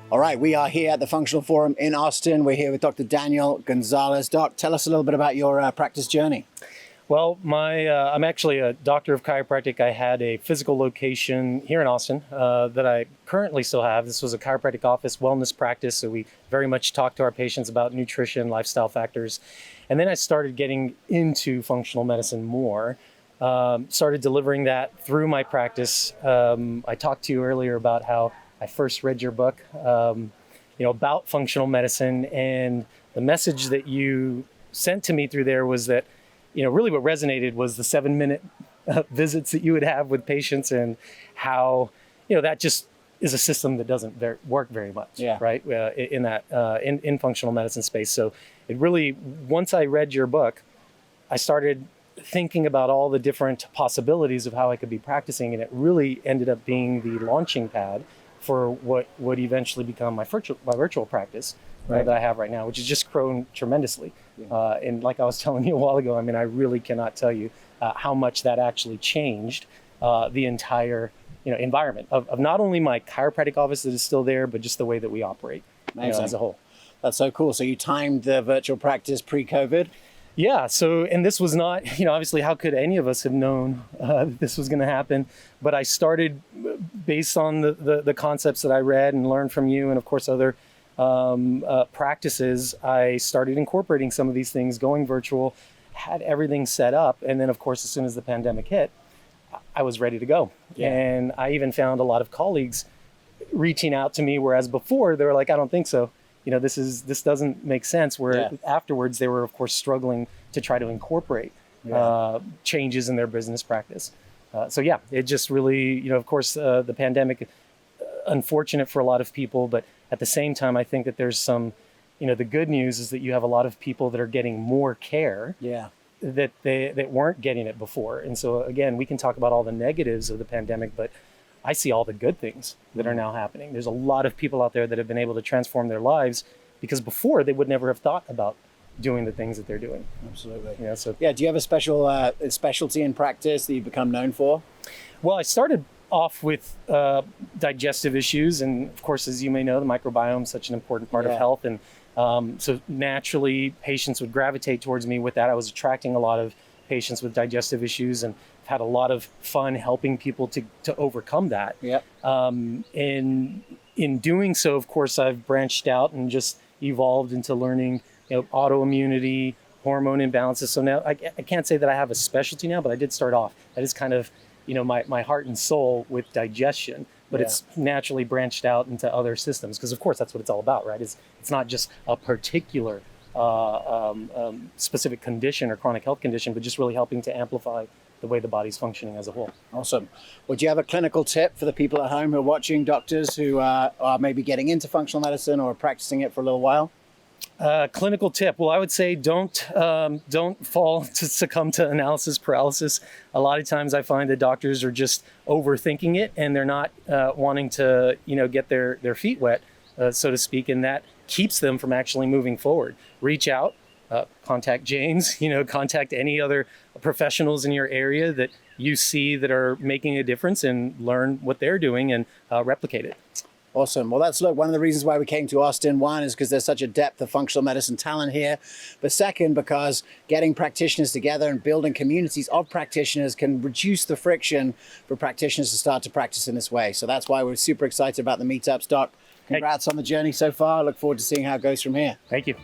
All right, we are here at the Functional Forum in Austin. We're here with Dr. Daniel Gonzalez. Doc, tell us a little bit about your practice journey. Well, I'm actually a doctor of chiropractic. I had a physical location here in Austin that I currently still have. This was a chiropractic office wellness practice, so we very much talked to our patients about nutrition, lifestyle factors. And then I started getting into functional medicine more, started delivering that through my practice. I talked to you earlier about how I first read your book, about functional medicine, and the message that you sent to me through there was that, really what resonated was the 7-minute visits that you would have with patients, and how, that just is a system that doesn't work very much, right? In functional medicine space. So it really, once I read your book, I started thinking about all the different possibilities of how I could be practicing, and it really ended up being the launching pad for what would eventually become my virtual practice, right, that I have right now, which has just grown tremendously. And like I was telling you a while ago, I really cannot tell you how much that actually changed the entire environment of not only my chiropractic office that is still there, but just the way that we operate as a whole. That's so cool. So you timed the virtual practice pre-COVID? Yeah. So, and this was not, obviously, how could any of us have known this was going to happen? But I started based on the concepts that I read and learned from you, and of course other practices. I started incorporating some of these things, going virtual, had everything set up, and then of course as soon as the pandemic hit, I was ready to go. And I even found a lot of colleagues reaching out to me, whereas before they were like, I don't think so. This doesn't make sense. Where afterwards they were, of course, struggling to try to incorporate changes in their business practice. It just really, of course, the pandemic, unfortunate for a lot of people, but at the same time, I think that there's some, the good news is that you have a lot of people that are getting more care that weren't getting it before. And so again, we can talk about all the negatives of the pandemic, but I see all the good things that are now happening. There's a lot of people out there that have been able to transform their lives because before they would never have thought about doing the things that they're doing. Absolutely. Do you have a special specialty in practice that you've become known for? Well, I started off with digestive issues, and of course, as you may know, the microbiome is such an important part of health, and so naturally patients would gravitate towards me with that. I was attracting a lot of patients with digestive issues, and had a lot of fun helping people to overcome that. And in doing so, of course, I've branched out and just evolved into learning, autoimmunity, hormone imbalances. So now I can't say that I have a specialty now, but I did start off. That is kind of, my heart and soul with digestion, but it's naturally branched out into other systems, because of course that's what it's all about, right? It's not just a particular specific condition or chronic health condition, but just really helping to amplify the way the body's functioning as a whole. Awesome. Would you have a clinical tip for the people at home who are watching, doctors who are maybe getting into functional medicine or practicing it for a little while? Clinical tip. Well, I would say don't succumb to analysis paralysis. A lot of times I find that doctors are just overthinking it, and they're not wanting to, get their feet wet, so to speak, and that keeps them from actually moving forward. Reach out, contact James, contact any other professionals in your area that you see that are making a difference, and learn what they're doing and replicate it. Awesome. Well, that's one of the reasons why we came to Austin. One is because there's such a depth of functional medicine talent here. But second, because getting practitioners together and building communities of practitioners can reduce the friction for practitioners to start to practice in this way. So that's why we're super excited about the meetups, Doc. Congrats on the journey so far. I look forward to seeing how it goes from here. Thank you.